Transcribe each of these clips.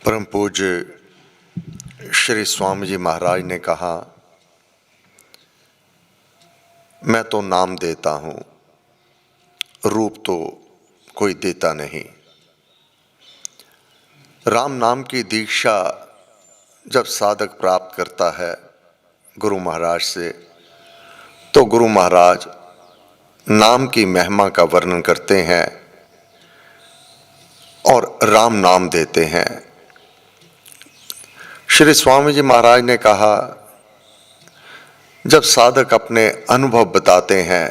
परम पूज्य श्री स्वामी जी महाराज ने कहा, मैं तो नाम देता हूँ, रूप तो कोई देता नहीं। राम नाम की दीक्षा जब साधक प्राप्त करता है गुरु महाराज से, तो गुरु महाराज नाम की महिमा का वर्णन करते हैं और राम नाम देते हैं। श्री स्वामी जी महाराज ने कहा, जब साधक अपने अनुभव बताते हैं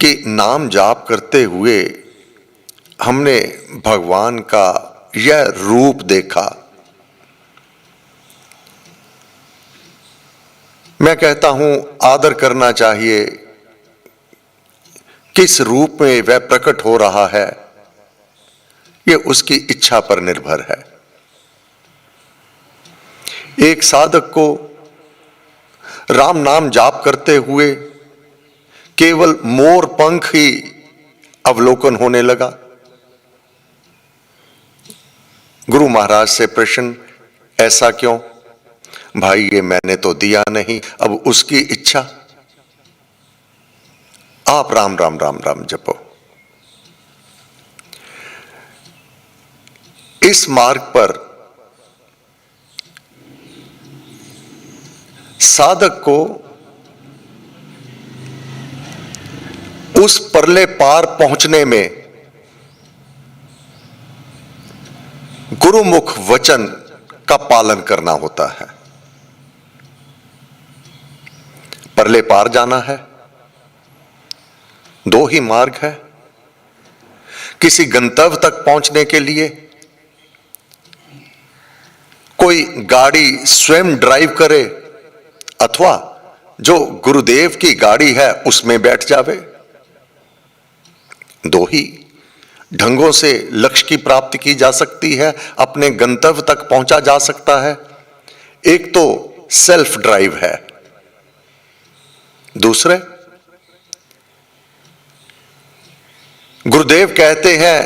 कि नाम जाप करते हुए हमने भगवान का यह रूप देखा, मैं कहता हूं आदर करना चाहिए। किस रूप में वह प्रकट हो रहा है, यह उसकी इच्छा पर निर्भर है। एक साधक को राम नाम जाप करते हुए केवल मोर पंख ही अवलोकन होने लगा। गुरु महाराज से प्रश्न, ऐसा क्यों? भाई ये मैंने तो दिया नहीं, अब उसकी इच्छा। आप राम राम राम राम जपो। इस मार्ग पर साधक को उस परले पार पहुंचने में गुरुमुख वचन का पालन करना होता है। परले पार जाना है, दो ही मार्ग है। किसी गंतव्य तक पहुंचने के लिए कोई गाड़ी स्वयं ड्राइव करे अथवा जो गुरुदेव की गाड़ी है उसमें बैठ जावे। दो ही ढंगों से लक्ष्य की प्राप्ति की जा सकती है, अपने गंतव्य तक पहुंचा जा सकता है। एक तो सेल्फ ड्राइव है, दूसरे गुरुदेव कहते हैं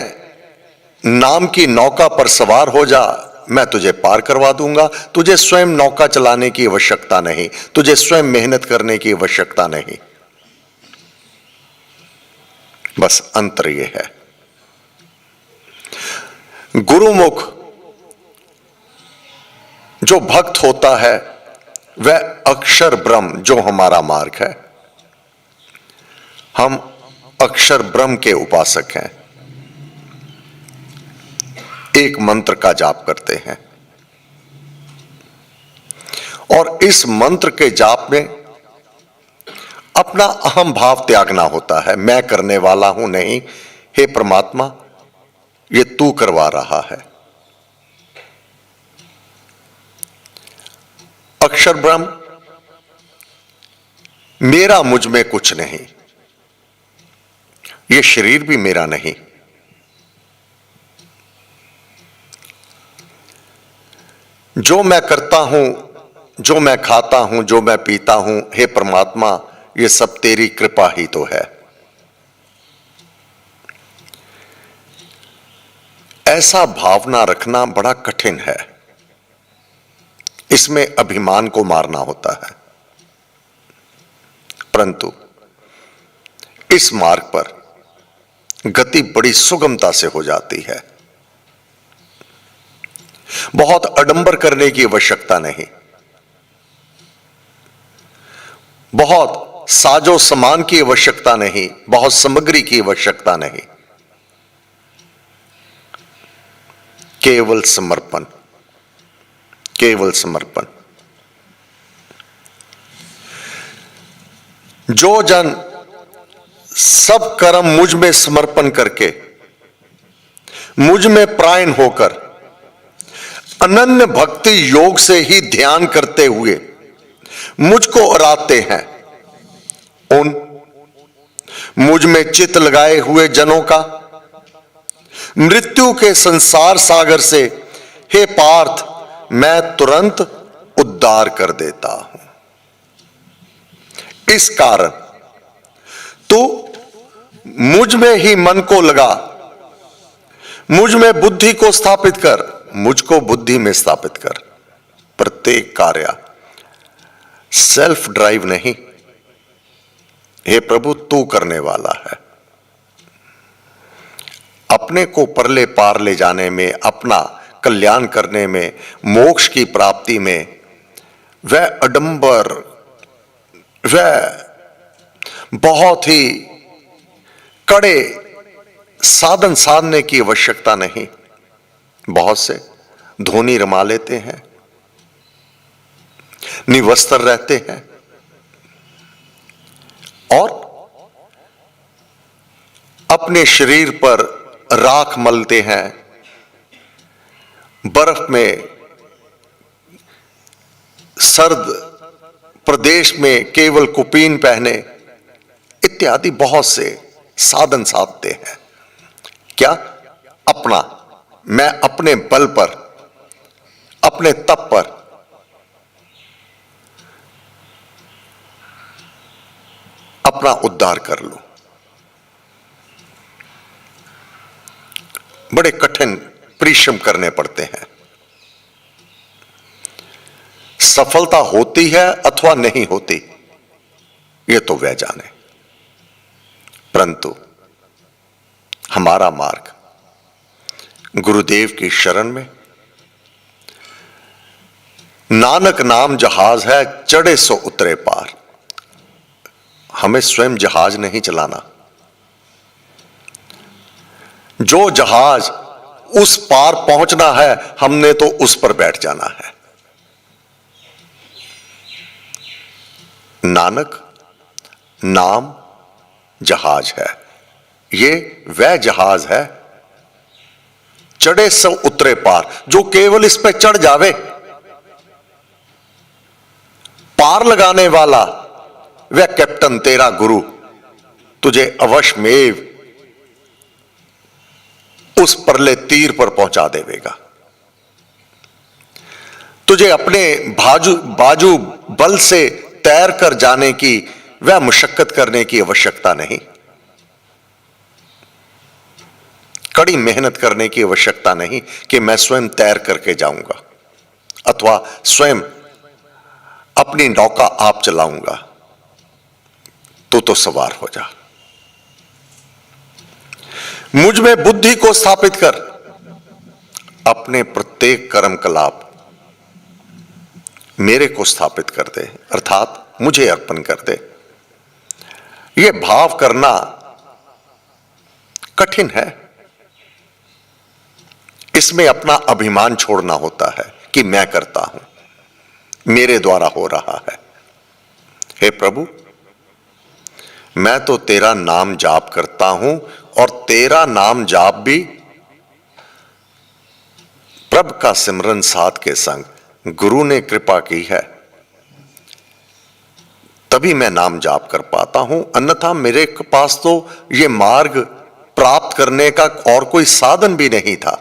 नाम की नौका पर सवार हो जा, मैं तुझे पार करवा दूंगा। तुझे स्वयं नौका चलाने की आवश्यकता नहीं, तुझे स्वयं मेहनत करने की आवश्यकता नहीं। बस अंतर यह है। गुरुमुख जो भक्त होता है वह अक्षर ब्रह्म, जो हमारा मार्ग है, हम अक्षर ब्रह्म के उपासक हैं। एक मंत्र का जाप करते हैं और इस मंत्र के जाप में अपना अहम भाव त्यागना होता है। मैं करने वाला हूं नहीं, हे परमात्मा ये तू करवा रहा है। अक्षर ब्रह्म, मेरा मुझ में कुछ नहीं, ये शरीर भी मेरा नहीं। जो मैं करता हूं, जो मैं खाता हूं, जो मैं पीता हूं, हे परमात्मा ये सब तेरी कृपा ही तो है। ऐसा भावना रखना बड़ा कठिन है, इसमें अभिमान को मारना होता है। परंतु इस मार्ग पर गति बड़ी सुगमता से हो जाती है। बहुत आडंबर करने की आवश्यकता नहीं, बहुत साजो सामान की आवश्यकता नहीं, बहुत सामग्री की आवश्यकता नहीं। केवल समर्पण, केवल समर्पण। जो जन सब कर्म मुझ में समर्पण करके, मुझ में प्रायण होकर अनन्य भक्ति योग से ही ध्यान करते हुए मुझको आराधते हैं, उन मुझ में चित्त लगाए हुए जनों का मृत्यु के संसार सागर से, हे पार्थ, मैं तुरंत उद्धार कर देता हूं। इस कारण तू मुझ में ही मन को लगा, मुझ में बुद्धि को स्थापित कर, मुझको बुद्धि में स्थापित कर। प्रत्येक कार्य सेल्फ ड्राइव नहीं, हे प्रभु तू करने वाला है। अपने को परले पार ले जाने में, अपना कल्याण करने में, मोक्ष की प्राप्ति में वह अडंबर, वह बहुत ही कड़े साधन साधने की आवश्यकता नहीं। बहुत से धोनी रमा लेते हैं, निवस्त्र रहते हैं और अपने शरीर पर राख मलते हैं, बर्फ में सर्द प्रदेश में केवल कुपीन पहने इत्यादि बहुत से साधन साधते हैं। क्या? अपना, मैं अपने बल पर, अपने तप पर अपना उद्धार कर लूं। बड़े कठिन परिश्रम करने पड़ते हैं। सफलता होती है अथवा नहीं होती यह तो वह जाने, परंतु हमारा मार्ग गुरुदेव की शरण में, नानक नाम जहाज है चढ़े सो उतरे पार। हमें स्वयं जहाज नहीं चलाना, जो जहाज उस पार पहुंचना है हमने तो उस पर बैठ जाना है। नानक नाम जहाज है, ये वह जहाज है चढ़े सो उतरे पार। जो केवल इस पे चढ़ जावे, पार लगाने वाला वह कैप्टन तेरा गुरु तुझे अवश्य में उस परले तीर पर पहुंचा देवेगा। तुझे अपने बाजू बल से तैर कर जाने की, वह मशक्कत करने की आवश्यकता नहीं, कड़ी मेहनत करने की आवश्यकता नहीं कि मैं स्वयं तैर करके जाऊंगा अथवा स्वयं अपनी नौका आप चलाऊंगा। तो सवार हो जा। मुझ में बुद्धि को स्थापित कर, अपने प्रत्येक कर्म कलाप मेरे को स्थापित कर दे, अर्थात मुझे अर्पण कर दे। यह भाव करना कठिन है, इसमें अपना अभिमान छोड़ना होता है कि मैं करता हूं, मेरे द्वारा हो रहा है। हे प्रभु, मैं तो तेरा नाम जाप करता हूं और तेरा नाम जाप भी प्रभु का सिमरन साध के संग गुरु ने कृपा की है, तभी मैं नाम जाप कर पाता हूं। अन्यथा मेरे पास तो ये मार्ग प्राप्त करने का और कोई साधन भी नहीं था।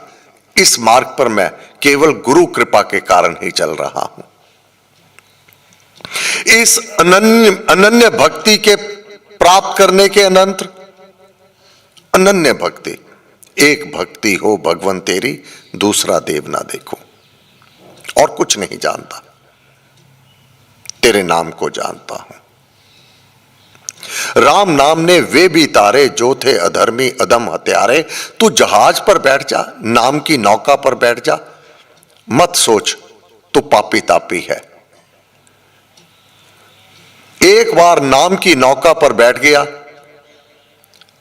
इस मार्ग पर मैं केवल गुरु कृपा के कारण ही चल रहा हूं। इस अनन्य भक्ति के प्राप्त करने के अनंतर अनन्य भक्ति, एक भक्ति हो भगवान तेरी, दूसरा देव ना देखो। और कुछ नहीं जानता, तेरे नाम को जानता हूं। राम नाम ने वे भी तारे जो थे अधर्मी अधम हत्यारे। तू जहाज पर बैठ जा, नाम की नौका पर बैठ जा, मत सोच तू पापी तापी है। एक बार नाम की नौका पर बैठ गया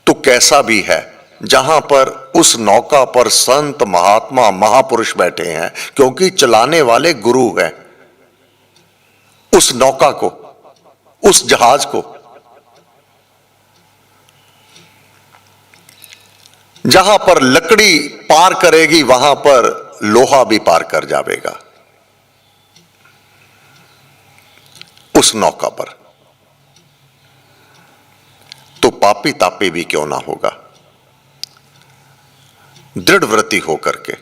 तो कैसा भी है, जहां पर उस नौका पर संत महात्मा महापुरुष बैठे हैं, क्योंकि चलाने वाले गुरु हैं। उस नौका को, उस जहाज को, जहां पर लकड़ी पार करेगी वहां पर लोहा भी पार कर जाएगा। उस नौका पर तो पापी तापी भी क्यों ना होगा, दृढ़ व्रती होकर के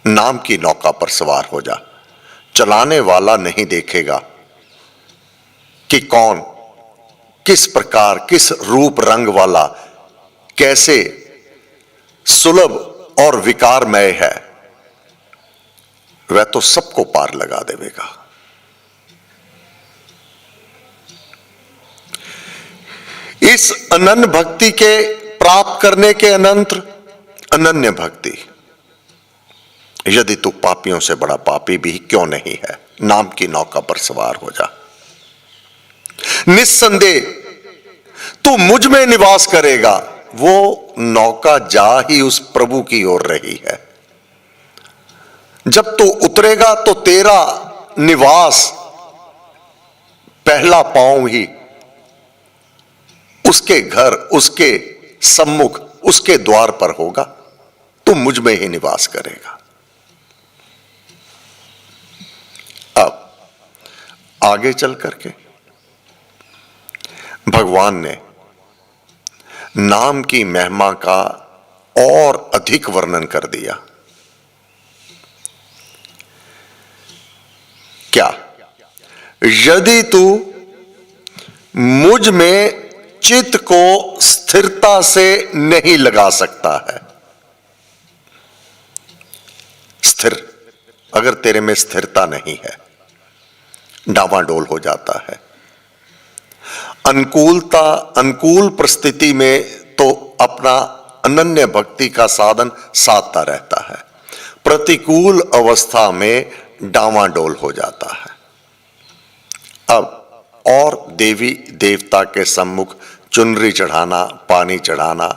नाम की नौका पर सवार हो जा। चलाने वाला नहीं देखेगा कि कौन किस प्रकार, किस रूप रंग वाला, कैसे सुलभ और विकारमय है। वह तो सबको पार लगा देगा। इस अनन्य भक्ति के प्राप्त करने के अनंतर अनन्य भक्ति, यदि तू पापियों से बड़ा पापी भी क्यों नहीं है, नाम की नौका पर सवार हो जा। निस्संदेह तू मुझ में निवास करेगा। वो नौका जा ही उस प्रभु की ओर रही है। जब तू उतरेगा तो तेरा निवास, पहला पांव ही उसके घर, उसके सम्मुख, उसके द्वार पर होगा। तू मुझ में ही निवास करेगा। अब आगे चल करके भगवान ने नाम की महिमा का और अधिक वर्णन कर दिया। क्या? यदि तू मुझ में चित्त को स्थिरता से नहीं लगा सकता है, स्थिर, अगर तेरे में स्थिरता नहीं है, डावाडोल हो जाता है। अनुकूल परिस्थिति में तो अपना अनन्य भक्ति का साधन साधता रहता है, प्रतिकूल अवस्था में डावाडोल हो जाता है। अब और देवी देवता के सम्मुख चुनरी चढ़ाना, पानी चढ़ाना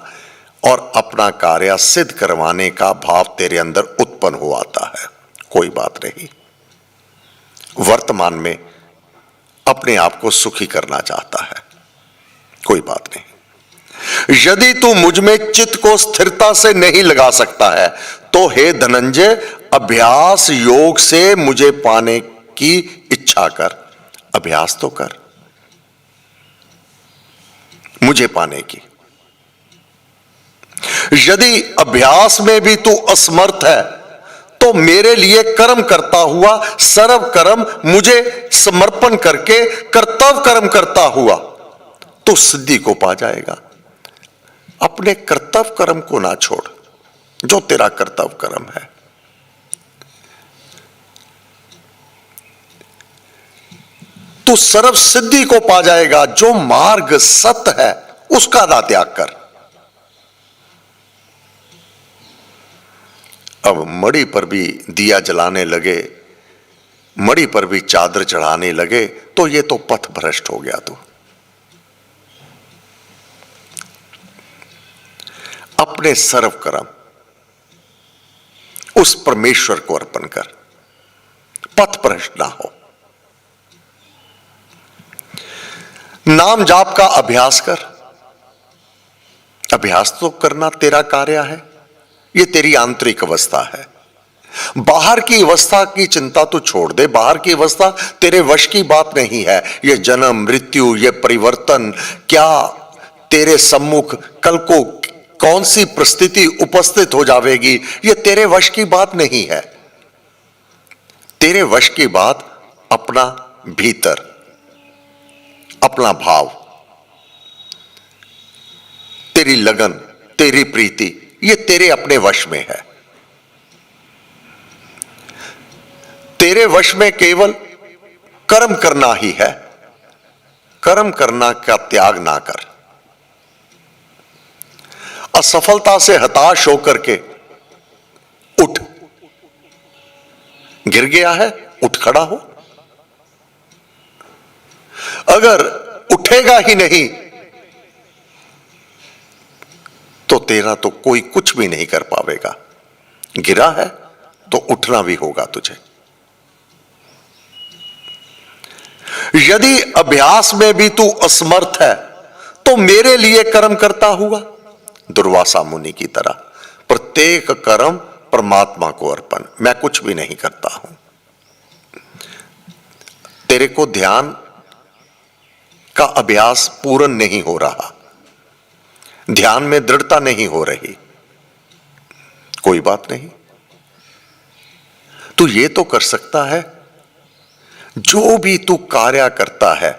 और अपना कार्य सिद्ध करवाने का भाव तेरे अंदर उत्पन्न हो आता है, कोई बात नहीं। वर्तमान में अपने आप को सुखी करना चाहता है, कोई बात नहीं। यदि तू मुझ में चित्त को स्थिरता से नहीं लगा सकता है तो हे धनंजय, अभ्यास योग से मुझे पाने की इच्छा कर। अभ्यास तो कर मुझे पाने की। यदि अभ्यास में भी तू असमर्थ है तो मेरे लिए कर्म करता हुआ, सर्व कर्म मुझे समर्पण करके कर्तव्य कर्म करता हुआ तो सिद्धि को पा जाएगा। अपने कर्तव्य कर्म को ना छोड़, जो तेरा कर्तव्य कर्म है। तू सर्व सिद्धि को पा जाएगा। जो मार्ग सत्य है उसका ना त्याग कर। अब मड़ी पर भी दिया जलाने लगे, मड़ी पर भी चादर चढ़ाने लगे तो ये तो पथ भ्रष्ट हो गया। तू अपने सर्व कर्म उस परमेश्वर को अर्पण कर, पथ भ्रष्ट ना हो। नाम जाप का अभ्यास कर। अभ्यास तो करना तेरा कार्य है, ये तेरी आंतरिक अवस्था है। बाहर की अवस्था की चिंता तो छोड़ दे। बाहर की अवस्था तेरे वश की बात नहीं है। ये जन्म मृत्यु, ये परिवर्तन, क्या तेरे सम्मुख कल को कौन सी परिस्थिति उपस्थित हो जाएगी, ये तेरे वश की बात नहीं है। तेरे वश की बात अपना भीतर, अपना भाव, तेरी लगन, तेरी प्रीति, ये तेरे अपने वश में है। तेरे वश में केवल कर्म करना ही है। कर्म करना का त्याग ना कर। असफलता से हताश होकर के उठ। गिर गया है, उठ खड़ा हो। अगर उठेगा ही नहीं तो तेरा तो कोई कुछ भी नहीं कर पाएगा। गिरा है तो उठना भी होगा तुझे। यदि अभ्यास में भी तू असमर्थ है तो मेरे लिए कर्म करता हुआ, दुर्वासा मुनि की तरह, प्रत्येक कर्म परमात्मा को अर्पण। मैं कुछ भी नहीं करता हूं। तेरे को ध्यान का अभ्यास पूर्ण नहीं हो रहा, ध्यान में दृढ़ता नहीं हो रही, कोई बात नहीं। तू ये तो कर सकता है, जो भी तू कार्य करता है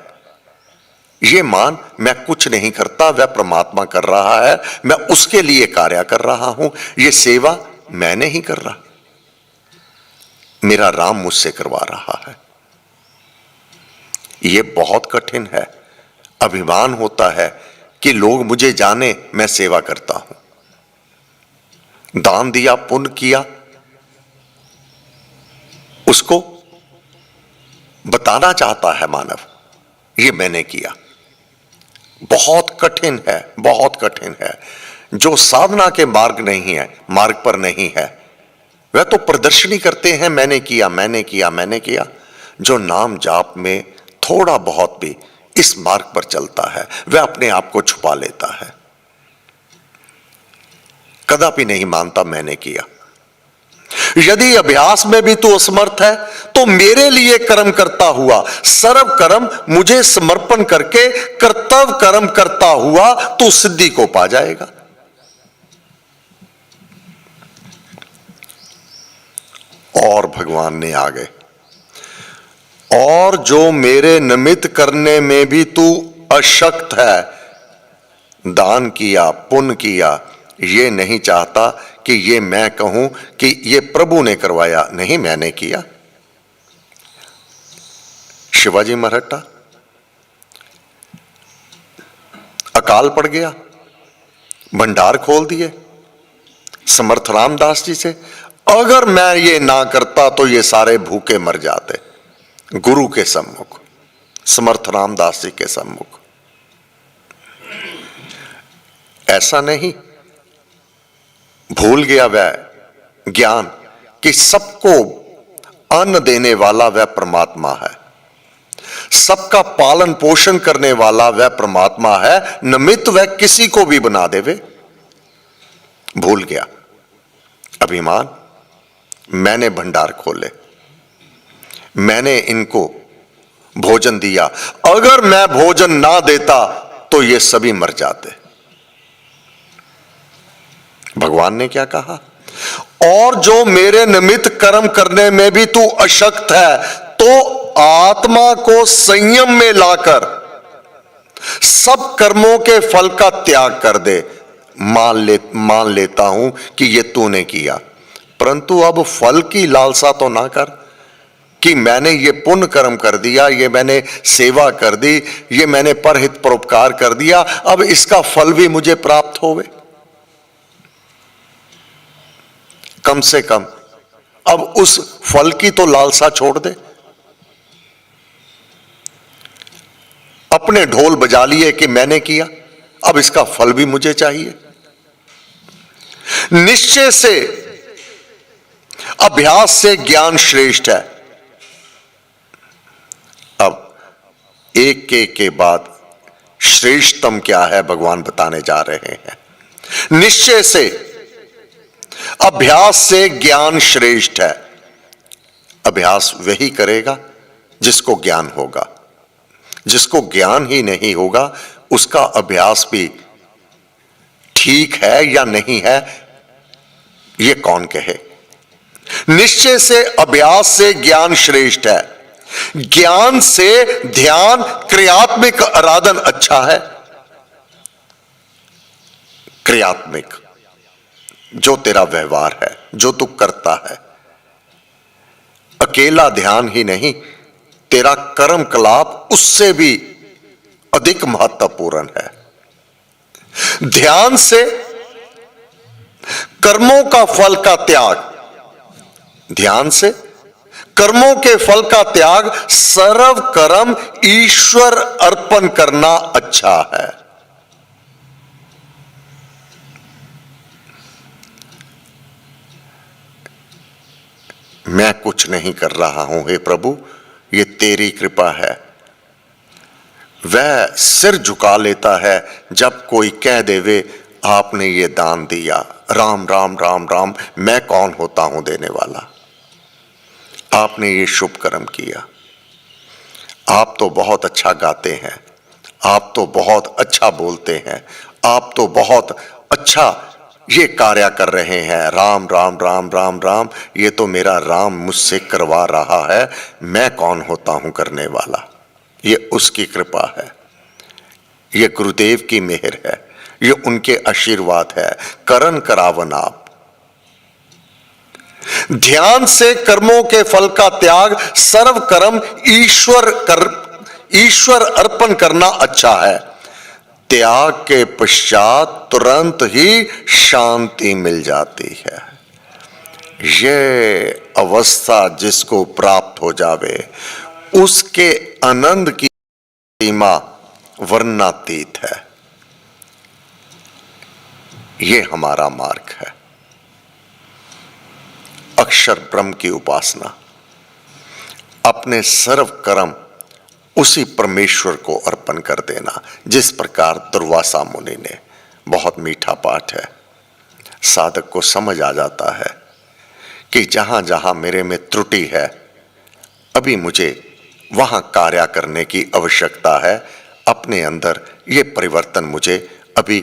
ये मान मैं कुछ नहीं करता, वह परमात्मा कर रहा है, मैं उसके लिए कार्य कर रहा हूं। ये सेवा मैं नहीं कर रहा। मेरा राम मुझसे करवा रहा है। यह बहुत कठिन है। अभिमान होता है कि लोग मुझे जाने मैं सेवा करता हूं, दान दिया, पुण्य किया, उसको बताना चाहता है मानव, ये मैंने किया। बहुत कठिन है, बहुत कठिन है। जो साधना के मार्ग नहीं है, मार्ग पर नहीं है, वह तो प्रदर्शनी करते हैं, मैंने किया, मैंने किया, मैंने किया। जो नाम जाप में थोड़ा बहुत भी इस मार्ग पर चलता है, वह अपने आप को छुपा लेता है, कदापि नहीं मानता मैंने किया। यदि अभ्यास में भी तू असमर्थ है, तो मेरे लिए कर्म करता हुआ, सर्व कर्म मुझे समर्पण करके कर्तव्य कर्म करता हुआ तू सिद्धि को पा जाएगा। और भगवान ने आगे, और जो मेरे निमित्त करने में भी तू अशक्त है, दान किया, पुण्य किया, ये नहीं चाहता कि ये मैं कहूं कि ये प्रभु ने करवाया, नहीं मैंने किया। शिवाजी मराठा अकाल पड़ गया, भंडार खोल दिए समर्थ रामदास जी से, अगर मैं ये ना करता तो ये सारे भूखे मर जाते। गुरु के सम्मुख, समर्थ रामदास जी के सम्मुख। ऐसा नहीं, भूल गया वह ज्ञान कि सबको अन्न देने वाला वह परमात्मा है, सबका पालन पोषण करने वाला वह परमात्मा है, निमित्त वह किसी को भी बना देवे। भूल गया अभिमान, मैंने भंडार खोले, मैंने इनको भोजन दिया, अगर मैं भोजन ना देता तो ये सभी मर जाते। भगवान ने क्या कहा, और जो मेरे निमित्त कर्म करने में भी तू अशक्त है, तो आत्मा को संयम में लाकर सब कर्मों के फल का त्याग कर दे। मान लेता हूं कि ये तूने किया, परंतु अब फल की लालसा तो ना कर कि मैंने ये पुण्य कर्म कर दिया, ये मैंने सेवा कर दी, ये मैंने परहित परोपकार कर दिया, अब इसका फल भी मुझे प्राप्त होवे। कम से कम अब उस फल की तो लालसा छोड़ दे। अपने ढोल बजा लिए कि मैंने किया, अब इसका फल भी मुझे चाहिए। निश्चय से अभ्यास से ज्ञान श्रेष्ठ है। अब एक के बाद श्रेष्ठतम क्या है भगवान बताने जा रहे हैं। निश्चय से अभ्यास से ज्ञान श्रेष्ठ है। अभ्यास वही करेगा जिसको ज्ञान होगा, जिसको ज्ञान ही नहीं होगा उसका अभ्यास भी ठीक है या नहीं है ये कौन कहे। निश्चय से अभ्यास से ज्ञान श्रेष्ठ है। ज्ञान से ध्यान क्रियात्मक आराधन अच्छा है। क्रियात्मक जो तेरा व्यवहार है, जो तू करता है, अकेला ध्यान ही नहीं, तेरा कर्म कलाप उससे भी अधिक महत्वपूर्ण है। ध्यान से कर्मों का फल का त्याग, ध्यान से कर्मों के फल का त्याग, सर्व कर्म ईश्वर अर्पण करना अच्छा है। मैं कुछ नहीं कर रहा हूं हे प्रभु, ये तेरी कृपा है। वह सिर झुका लेता है जब कोई कह देवे आपने ये दान दिया, राम राम राम राम, मैं कौन होता हूं देने वाला, आपने ये शुभ कर्म किया, आप तो बहुत अच्छा गाते हैं, आप तो बहुत अच्छा बोलते हैं, आप तो बहुत अच्छा ये कार्य कर रहे हैं, राम राम राम राम राम, ये तो मेरा राम मुझसे करवा रहा है, मैं कौन होता हूं करने वाला। ये उसकी कृपा है, ये गुरुदेव की मेहर है, ये उनके आशीर्वाद है। करन करावन आप, ध्यान से कर्मों के फल का त्याग, सर्व कर्म ईश्वर अर्पण करना अच्छा है। त्याग के पश्चात तुरंत ही शांति मिल जाती है। ये अवस्था जिसको प्राप्त हो जावे उसके आनंद की सीमा वर्णनातीत है। ये हमारा मार्ग है। अक्षर ब्रह्म की उपासना, अपने सर्व कर्म उसी परमेश्वर को अर्पण कर देना, जिस प्रकार दुर्वासा मुनि ने। बहुत मीठा पाठ है। साधक को समझ आ जाता है कि जहां जहां मेरे में त्रुटि है, अभी मुझे वहां कार्य करने की आवश्यकता है। अपने अंदर ये परिवर्तन मुझे अभी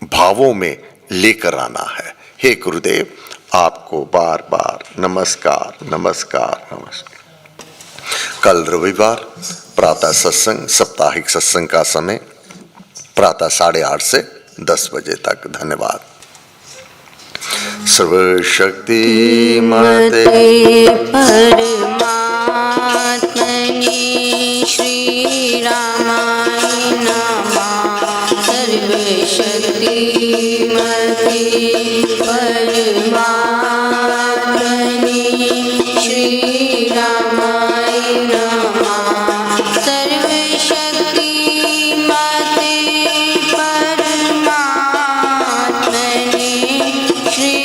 भावों में लेकर आना है। हे गुरुदेव, आपको बार बार नमस्कार नमस्कार नमस्कार। कल रविवार प्रातः सत्संग, साप्ताहिक सत्संग का समय प्रातः 8:30 से 10 बजे तक। धन्यवाद। सर्वशक्ति मते परमात्मने श्री रामाय नमः। सर्वशक्ति मते परमात्मने श्री रामाय नमः। सर्वशक्ति मते परमात्मने श्री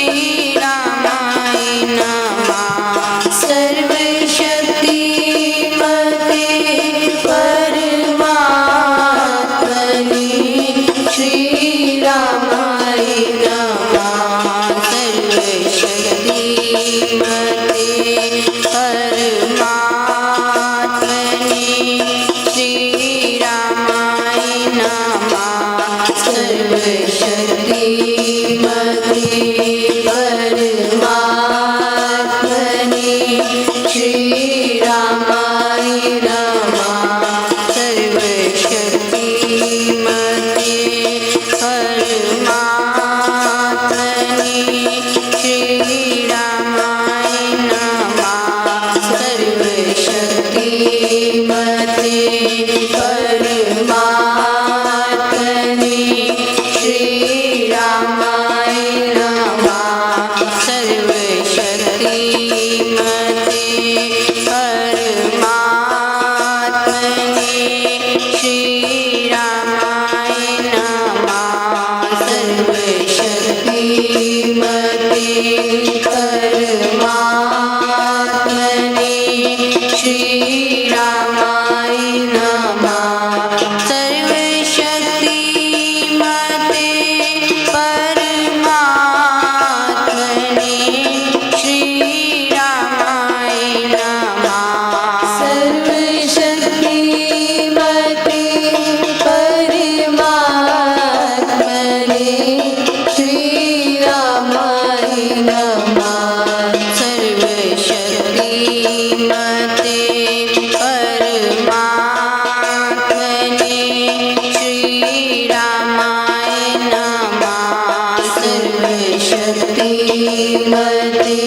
रामाय नमः। सर्वशक्ति मते परमात्मने श्री रामाय नमः। सर्वशक्ति मते परमात्मने श्री रामाय नमः। सर्वशक्ति मते परमात्मने श्री रामाय नमः। सर्वशक्ति मते परमात्मने श्री रामाय नमः। सर्वशक्ति मते परमात्मने श्री रामाय नमः। सर्वशक्ति मते परमात्मने श्री रामाय नमः। सर्वशक्ति मते परमात्मने श्री रामाय नमः। सर्वशक्ति मते परमात्मने श्री रामाय नमः। सर्वशक्ति मते परमात्मने श्री रामाय नमः। सर्वशक्ति मते परमात्मने श्री रामाय नमः। सर्वशक्ति मते